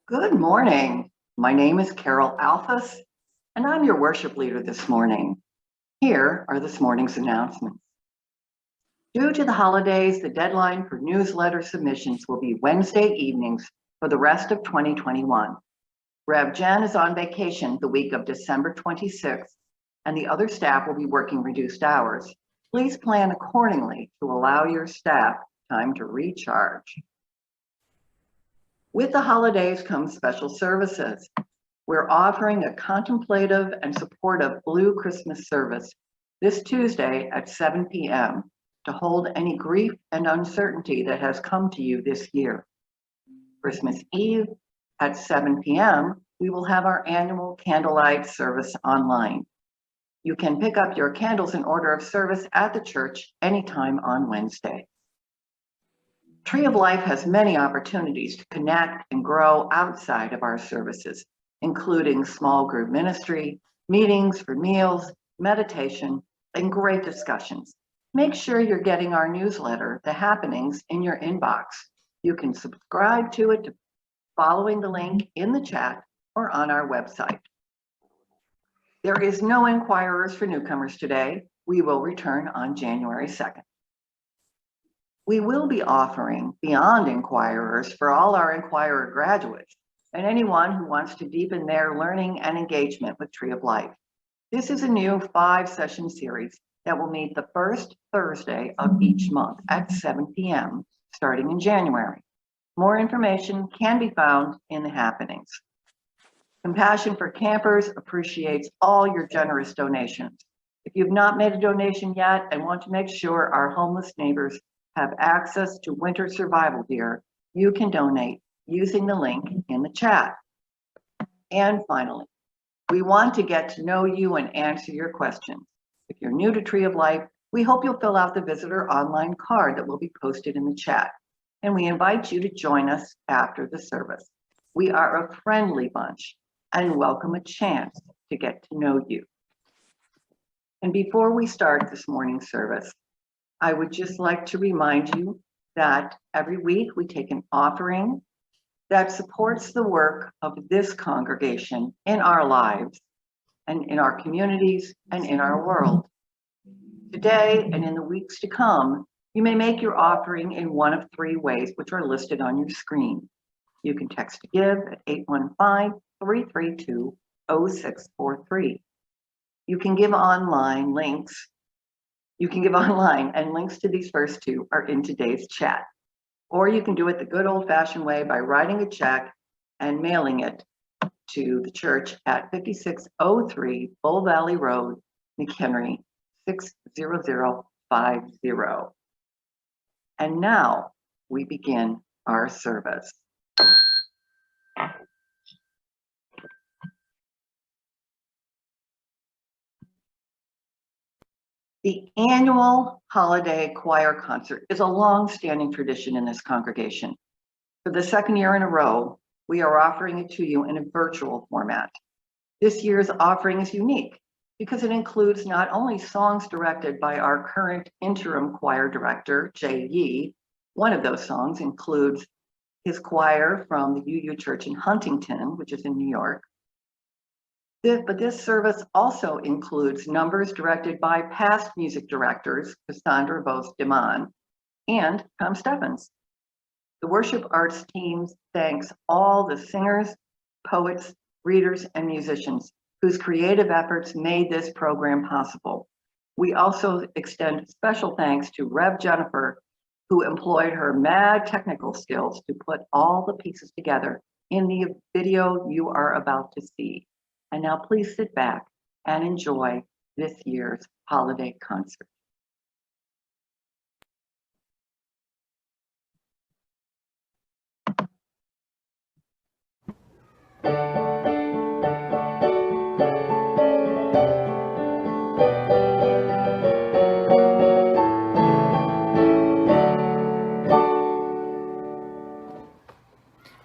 Good morning. My name is Carol Alphas, and I'm your worship leader this morning. Here are this morning's announcements. Due to the holidays, the deadline for newsletter submissions will be Wednesday evenings for the rest of 2021. Rev Jen is on vacation the week of December 26th, and the other staff will be working reduced hours. Please plan accordingly to allow your staff time to recharge. With the holidays come special services. We're offering a contemplative and supportive Blue Christmas service this Tuesday at 7 p.m. to hold any grief and uncertainty that has come to you this year. Christmas Eve at 7 p.m., we will have our annual candlelight service online. You can pick up your candles in order of service at the church anytime on Wednesday. Tree of Life has many opportunities to connect and grow outside of our services, including small group ministry, meetings for meals, meditation, and great discussions. Make sure you're getting our newsletter, The Happenings, in your inbox. You can subscribe to it following the link in the chat or on our website. There is no inquirers for newcomers today. We will return on January 2nd. We will be offering Beyond Inquirers for all our Inquirer graduates and anyone who wants to deepen their learning and engagement with Tree of Life. This is a new 5-session series that will meet the first Thursday of each month at 7 p.m. starting in January. More information can be found in the Happenings. Compassion for Campers appreciates all your generous donations. If you've not made a donation yet and want to make sure our homeless neighbors have access to winter survival gear, you can donate using the link in the chat. And finally, we want to get to know you and answer your questions. If you're new to Tree of Life, we hope you'll fill out the visitor online card that will be posted in the chat. And we invite you to join us after the service. We are a friendly bunch and welcome a chance to get to know you. And before we start this morning's service, I would just like to remind you that every week we take an offering that supports the work of this congregation in our lives and in our communities and in our world. Today and in the weeks to come, you may make your offering in one of 3 ways, which are listed on your screen. You can text to give at 815-332-0643. You can give online and links to these first 2 are in today's chat. Or you can do it the good old-fashioned way by writing a check and mailing it to the church at 5603 Bull Valley Road, McHenry, 60050. And now we begin our service. The annual holiday choir concert is a long-standing tradition in this congregation. For the 2nd year in a row, we are offering it to you in a virtual format. This year's offering is unique because it includes not only songs directed by our current interim choir director, Jay Yee. One of those songs includes his choir from the UU Church in Huntington, which is in New York. But this service also includes numbers directed by past music directors, Cassandra Vos-Deman and Tom Steffens. The worship arts team thanks all the singers, poets, readers, and musicians whose creative efforts made this program possible. We also extend special thanks to Rev Jennifer, who employed her mad technical skills to put all the pieces together in the video you are about to see. And now please sit back and enjoy this year's holiday concert.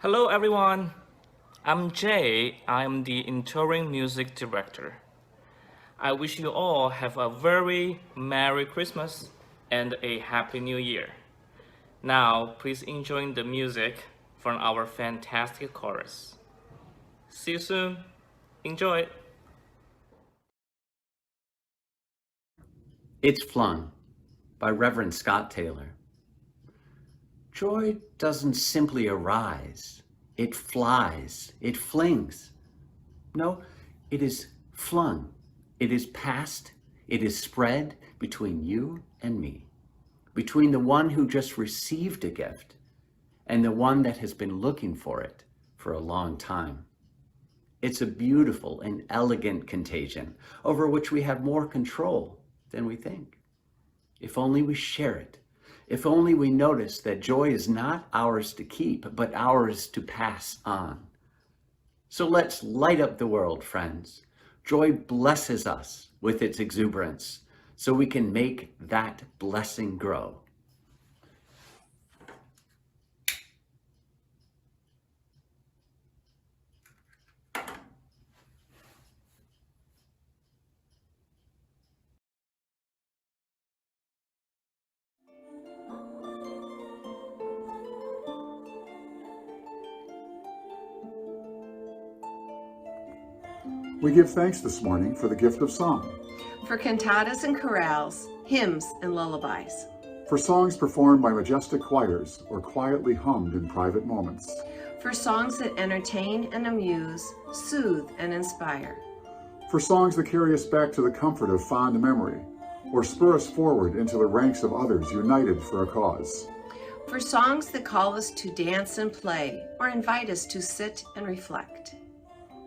Hello everyone, I'm Jay. I'm the interim music director. I wish you all have a very Merry Christmas and a Happy New Year. Now, please enjoy the music from our fantastic chorus. See you soon. Enjoy. It's Flung by Reverend Scott Taylor. Joy doesn't simply arise, it flies, it flings. No, it is flung, it is passed, it is spread between you and me, between the one who just received a gift and the one that has been looking for it for a long time. It's a beautiful and elegant contagion over which we have more control than we think. If only we share it, if only we notice that joy is not ours to keep, but ours to pass on. So let's light up the world, friends. Joy blesses us with its exuberance, so we can make that blessing grow. We give thanks this morning for the gift of song, for cantatas and chorales, hymns and lullabies, for songs performed by majestic choirs or quietly hummed in private moments, for songs that entertain and amuse, soothe and inspire, for songs that carry us back to the comfort of fond memory or spur us forward into the ranks of others united for a cause, for songs that call us to dance and play or invite us to sit and reflect,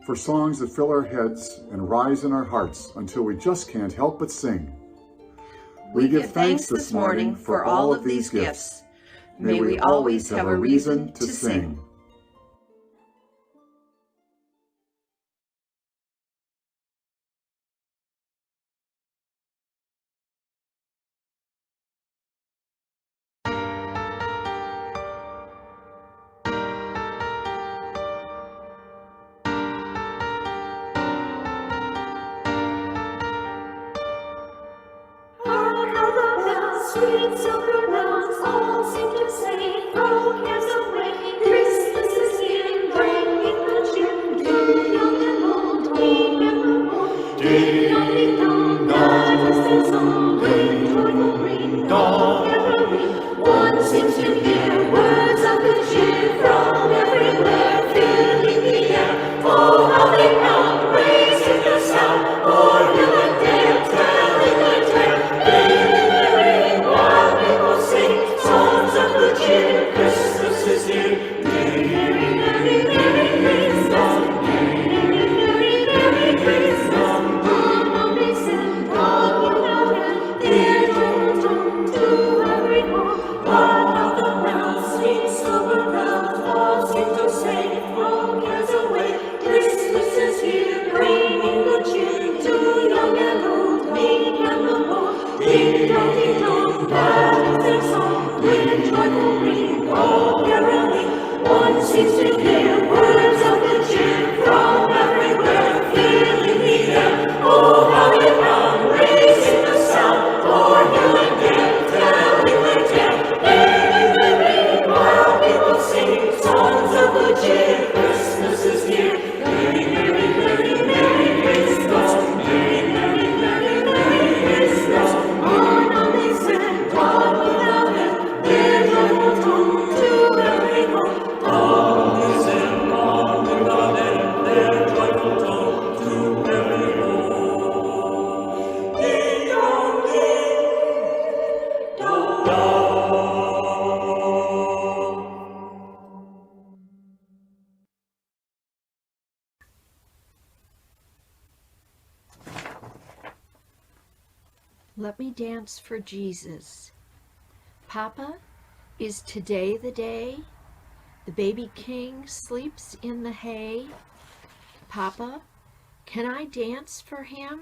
for songs that fill our heads and rise in our hearts until we just can't help but sing. We give thanks this morning for all of these gifts. May we always have a reason to sing. Sweet silver bells all seem to say, throw cares away. Christmas is here, bringing the cheer to young and old. We evermore. Ding dong, ding dong, that is their song. With joyful ring, all every one seems to hear words of good cheer from everywhere, filling the air. Oh, how they pound, raising the sound, for hill and dale, telling their tale. Songs of good cheer, Christmas is here. Merry, merry, merry, merry Christmas. Merry, merry, merry Christmas. On they send, God without end, their joyful tone to every home. Hark how the bells, sweet silver bells, all seem to say, throw cares away. Christmas is here, bringing good cheer to young and old, meek and the bold. Ding dong, that is their song. With joyful ring, all merrily, one seems to hear words of good cheer from everywhere, filling the air. Oh, how they pound, raising the sound, for hill and dale, telling their tale. Merry, merry, while people sing songs of good cheer. Christmas is here. Merry, merry, merry, merry Christmas. Merry, merry, merry, merry Christmas. On they send, God without end, their joyful tone to every home. On they send, God without end, their joyful tone to every home. Ding dong, ding dong, dong. Let me dance for Jesus. Papa, is today the day? The baby king sleeps in the hay. Papa, can I dance for him?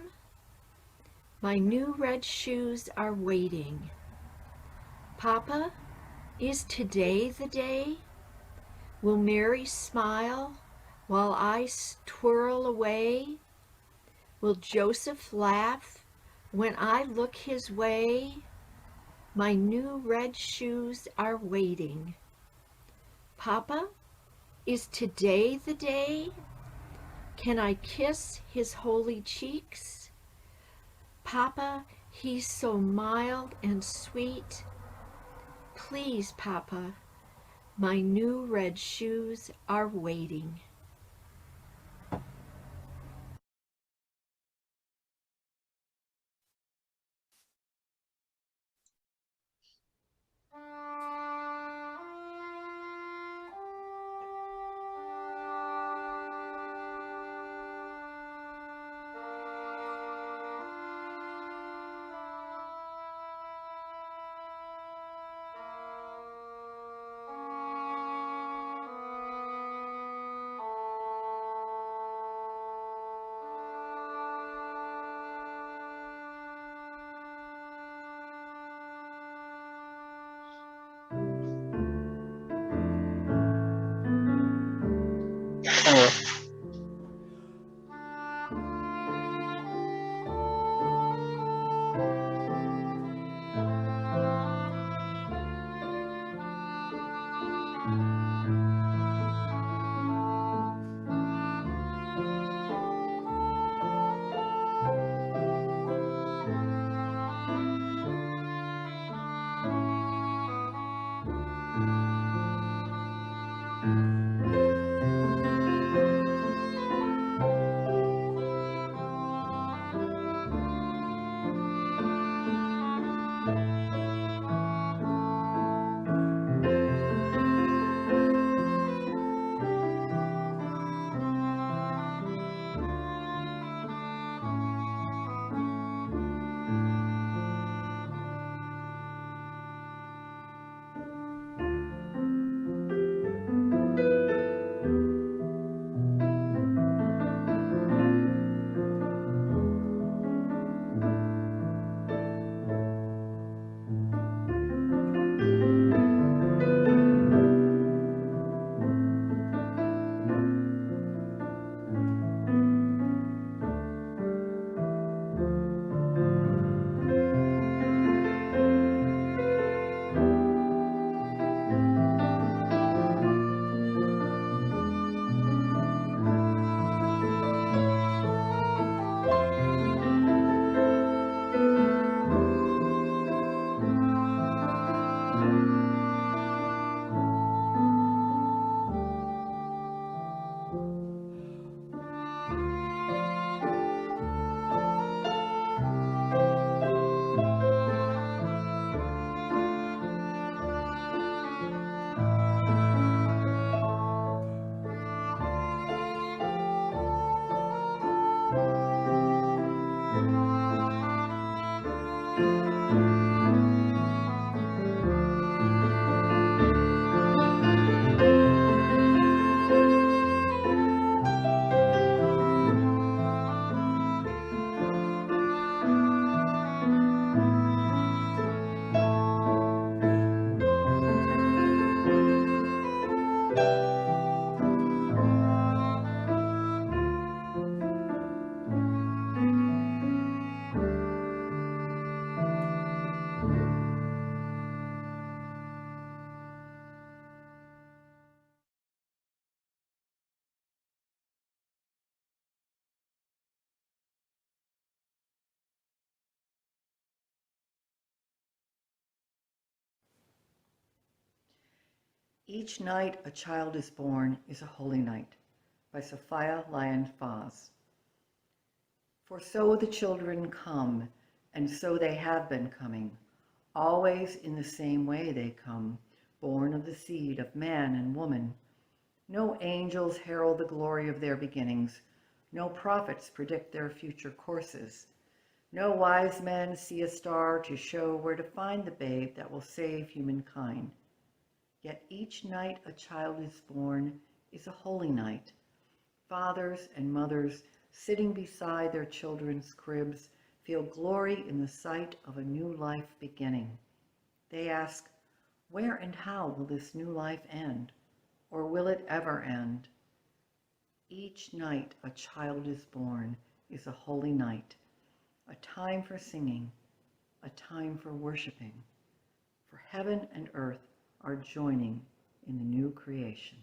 My new red shoes are waiting. Papa, is today the day? Will Mary smile while I twirl away? Will Joseph laugh when I look his way? My new red shoes are waiting. Papa, is today the day? Can I kiss his holy cheeks? Papa, he's so mild and sweet. Please, Papa, my new red shoes are waiting. Each Night a Child is Born is a Holy Night by Sophia Lyon Fahs. For so the children come, and so they have been coming, always in the same way they come, born of the seed of man and woman. No angels herald the glory of their beginnings, no prophets predict their future courses. No wise men see a star to show where to find the babe that will save humankind. Yet each night a child is born is a holy night. Fathers and mothers sitting beside their children's cribs feel glory in the sight of a new life beginning. They ask, where and how will this new life end? Or will it ever end? Each night a child is born is a holy night, a time for singing, a time for worshiping, for heaven and earth are joining in the new creation.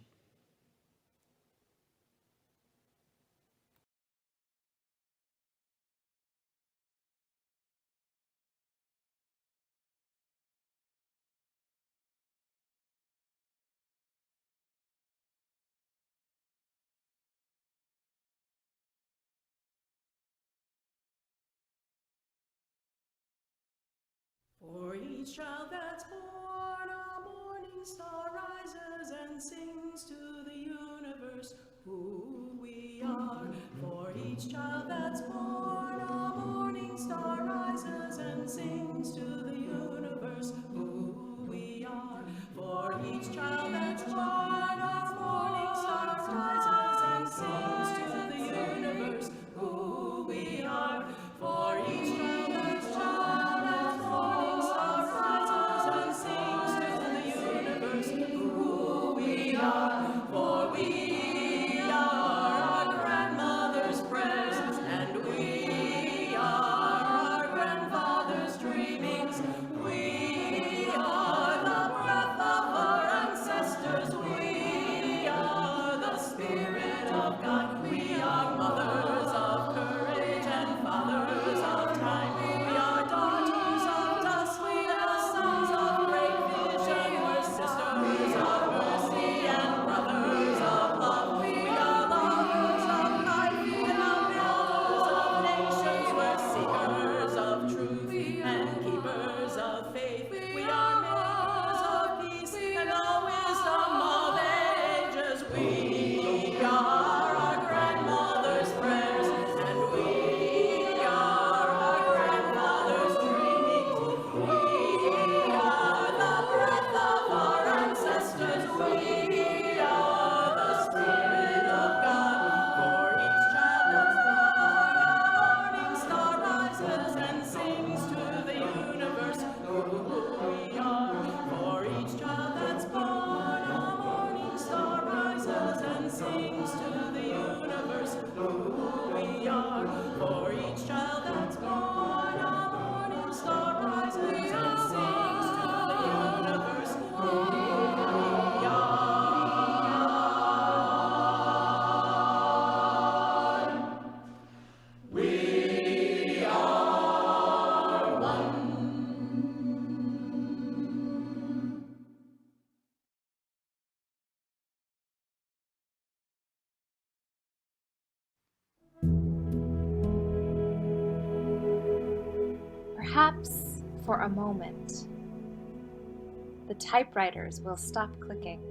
For each child that's born, a morning star rises and sings to the universe who we are. For each child that's born, a morning star rises and sings to the universe who we are. For each child that's born, a morning star rises and sings to the universe who we are. For each child that's born, morning star rises and sings to the universe who we are. For we are our grandmother's prayers, and we are our grandfather's dreamings. We are the breath of our ancestors. We are the Spirit of God. We are mothers of courage and fathers of time. We are daughters of dust. We are sons of great vision. We're sisters of mercy and brothers of love. We are lovers of life. We are builders of nations. We're seekers of truth and keepers of faith. We are makers of peace and the wisdom of ages. We are our grandmother's prayers, and we are our grandfather's dreamings. We are the breath of our ancestors. We are the Spirit of God. For each child that's born, a morning star rises and sings to the universe who we are. For each child that's born, a morning star rises and sings to the universe who we are. For each child that's born, a morning star rises and sings to the universe who we are. We are one. Perhaps for a moment, the typewriters will stop clicking,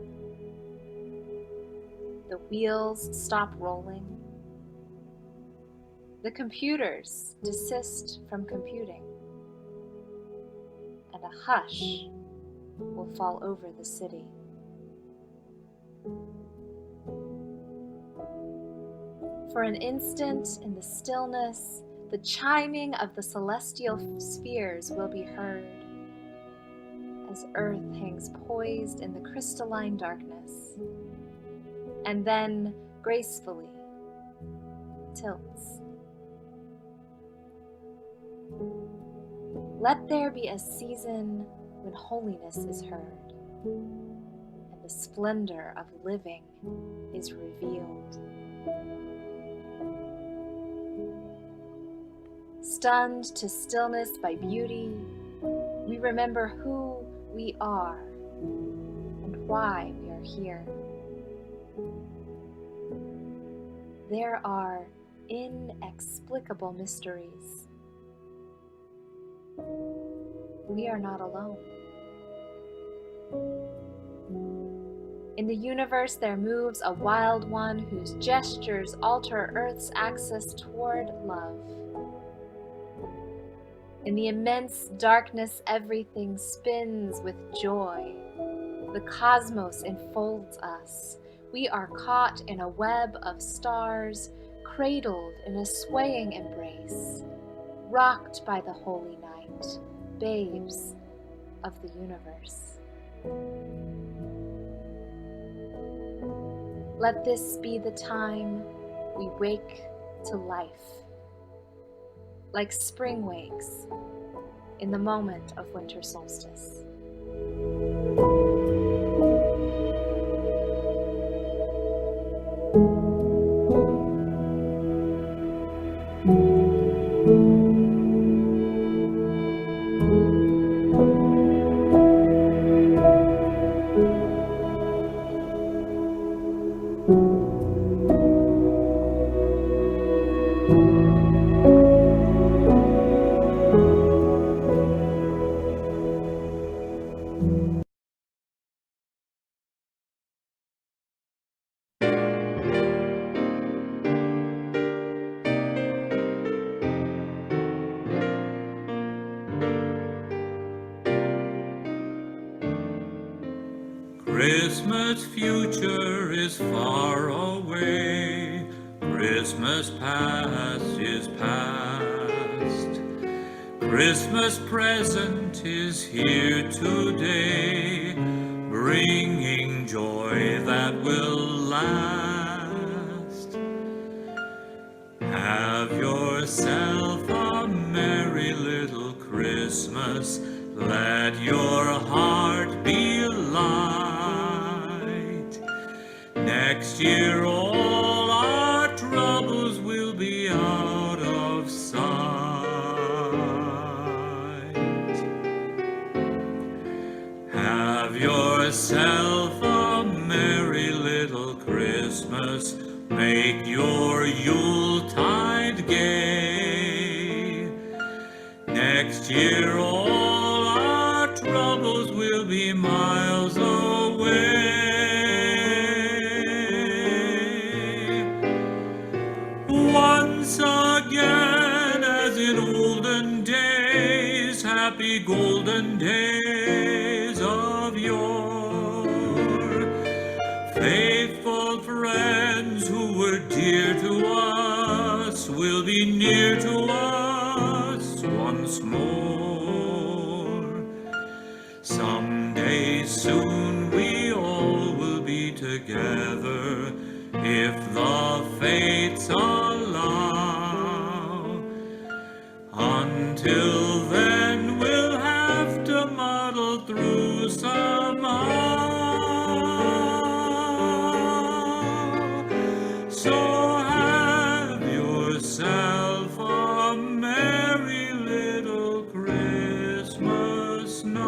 the wheels stop rolling, the computers desist from computing, and a hush will fall over the city. For an instant in the stillness, the chiming of the celestial spheres will be heard as Earth hangs poised in the crystalline darkness, and then gracefully tilts. Let there be a season when holiness is heard, and the splendor of living is revealed. Stunned to stillness by beauty, we remember who we are and why we are here. There are inexplicable mysteries. We are not alone. In the universe there moves a wild one whose gestures alter Earth's axis toward love. In the immense darkness, everything spins with joy. The cosmos enfolds us. We are caught in a web of stars, cradled in a swaying embrace, rocked by the holy night, babes of the universe. Let this be the time we wake to life, like spring wakes in the moment of winter solstice. Christmas future is far away. Christmas past is past. Christmas present is here today, bringing joy that will last. Have yourself a merry little Christmas. Let your heart be light. Next year all our troubles will be out of sight. Have yourself a merry little Christmas. Make your Yuletide gay. Next year all our troubles will be miles away. Once again, as in olden days, happy golden days of yore, faithful friends who were dear to us will be near to us once more. Someday soon we all will be together if the fates allow. Until then we'll have to muddle through somehow. So have yourself a merry little Christmas now.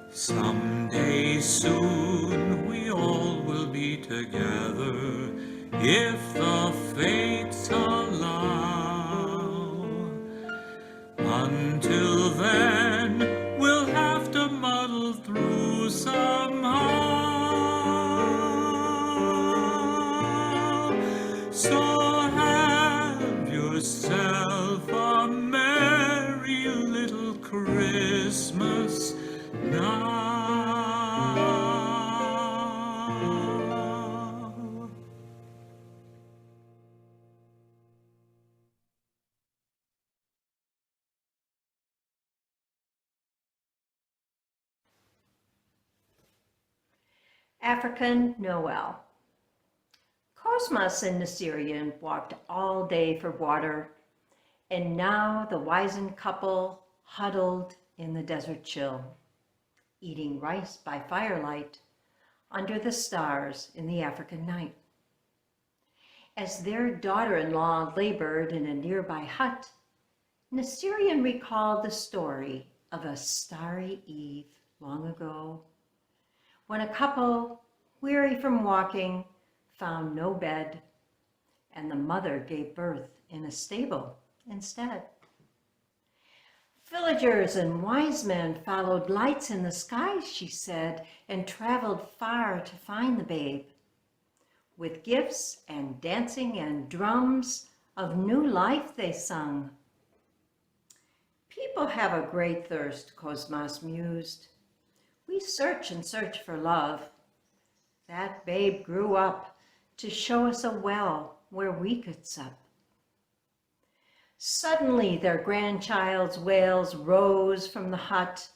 Someday soon we all will be together if the fates allow. Until then we'll have to muddle through somehow. So have yourself a merry little Christmas now. African Noel. Cosmas and Nasirian walked all day for water, and now the wizened couple huddled in the desert chill, eating rice by firelight under the stars in the African night. As their daughter-in-law labored in a nearby hut, Nasirian recalled the story of a starry eve long ago, when a couple, weary from walking, found no bed, and the mother gave birth in a stable instead. Villagers and wise men followed lights in the skies, she said, and traveled far to find the babe. With gifts and dancing and drums, of new life they sung. People have a great thirst, Cosmas mused. We search and search for love. That babe grew up to show us a well where we could sup. Suddenly their grandchild's wails rose from the hut,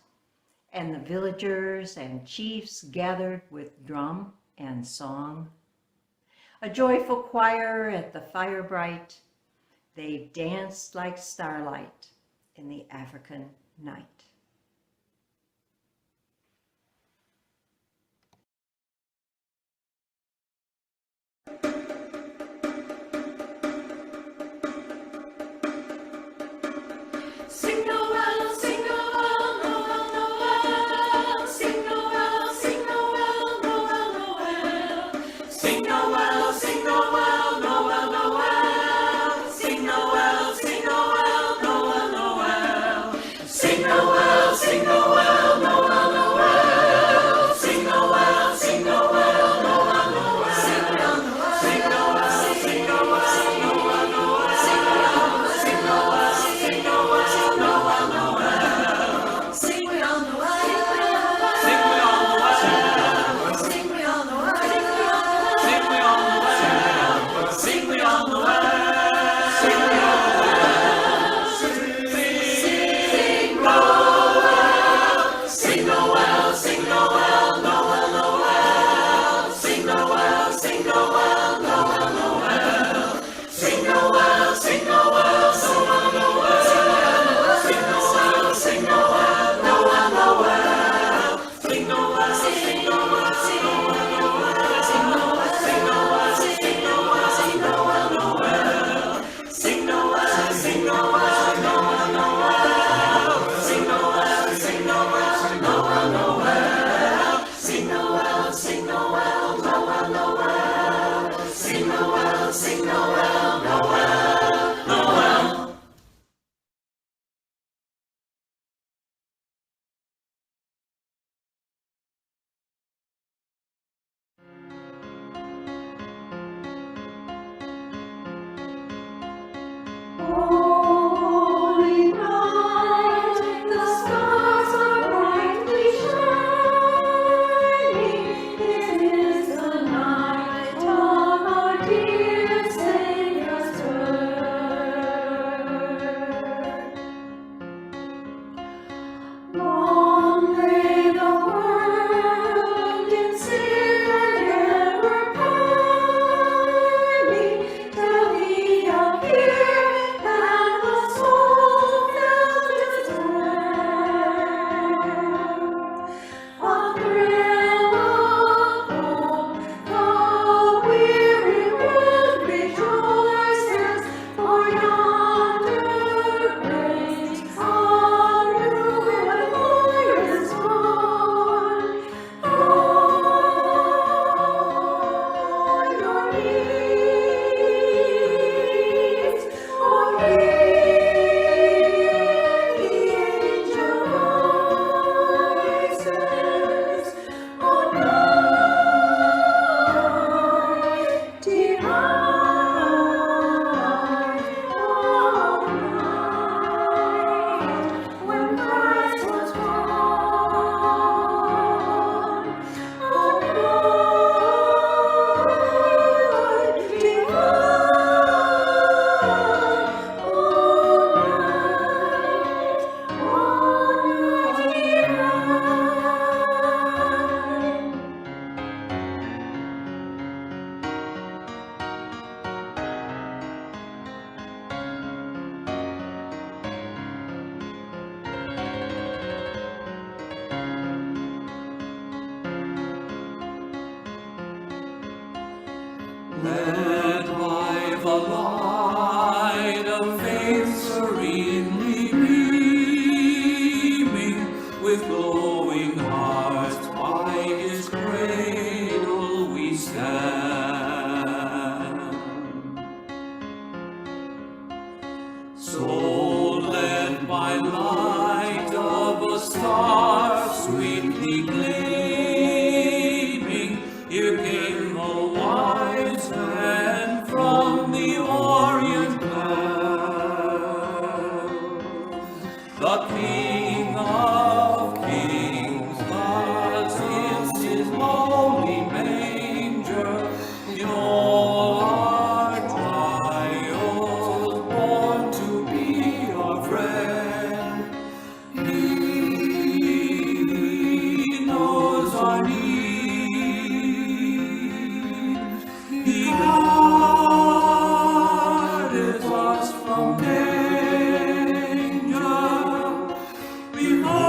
and the villagers and chiefs gathered with drum and song. A joyful choir at the fire bright, they danced like starlight in the African night. Sing Noel, sing Noel, Noel, Noel. Sing Noel, sing Noel, Noel, Noel. Sing Noel, sing Noel, Noel, Noel. led by the light of faith serenely beaming, with glowing hearts by his cradle we stand. So led by light of a star sweetly gleaming, here came a wise man from the Orient land. The King of Kings lies in his lowly manger, in all our trials born to be our friend. He knows our need. He guarded us from danger. Behold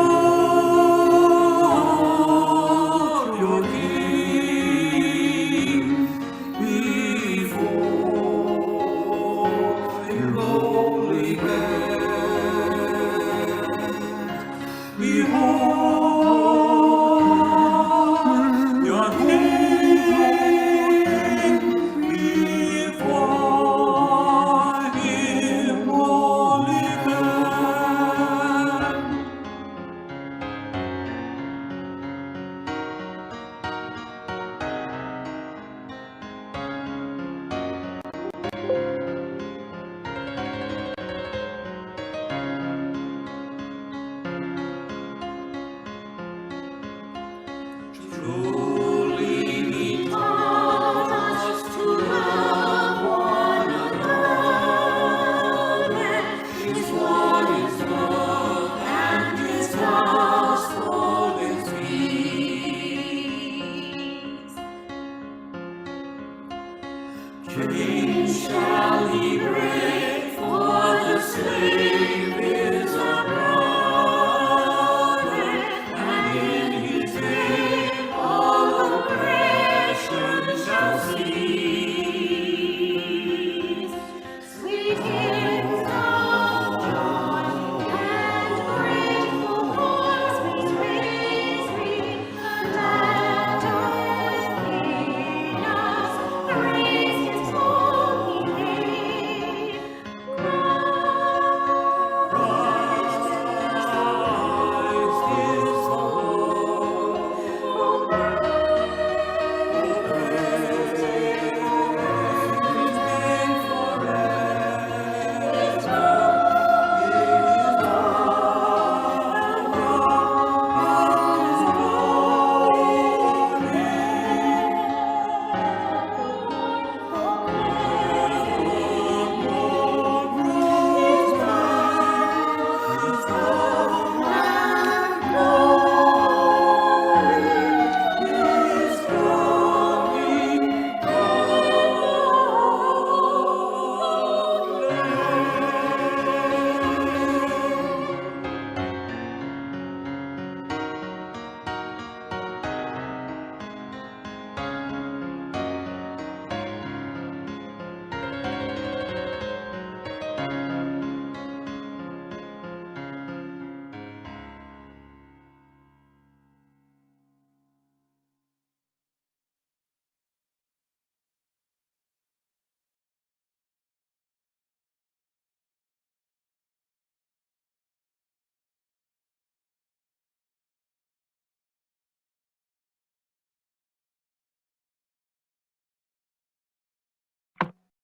your King before in lowly bed. Behold your King before him lowly bed. Truly he taught us to love one another. His word is love, and his gospel is peace. Chains shall he break, for the slave is a brother, and in his name all oppression shall cease. Sweet hymns of joy and grateful voice we raise, the land within us, praise his holy name. Christ is the Lord. Praise his name forever. His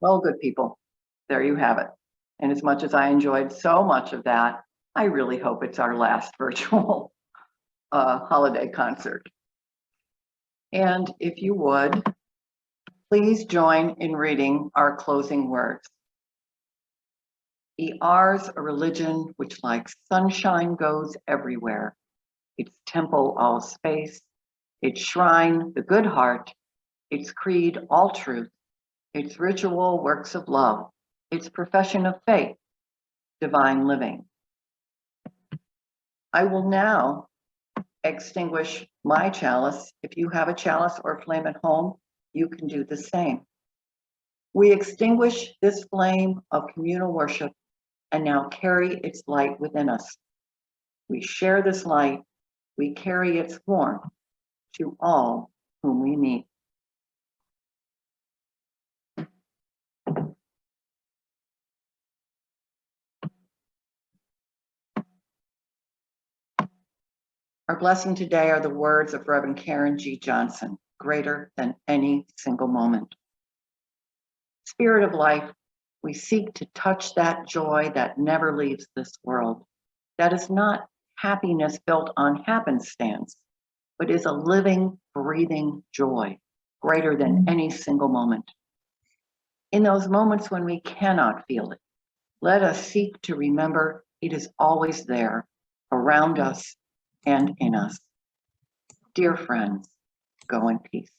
Well, good people, there you have it. And as much as I enjoyed so much of that, I really hope it's our last virtual holiday concert. And if you would, please join in reading our closing words. Be ours a religion which like sunshine goes everywhere. Its temple all space, its shrine the good heart, its creed all truth, its ritual works of love, its profession of faith, divine living. I will now extinguish my chalice. If you have a chalice or flame at home, you can do the same. We extinguish this flame of communal worship and now carry its light within us. We share this light, we carry its warmth to all whom we meet. Our blessing today are the words of Reverend Karen G. Johnson, greater than any single moment. Spirit of life, we seek to touch that joy that never leaves this world. That is not happiness built on happenstance, but is a living, breathing joy, greater than any single moment. In those moments when we cannot feel it, let us seek to remember it is always there, around us and in us. Dear friends, go in peace.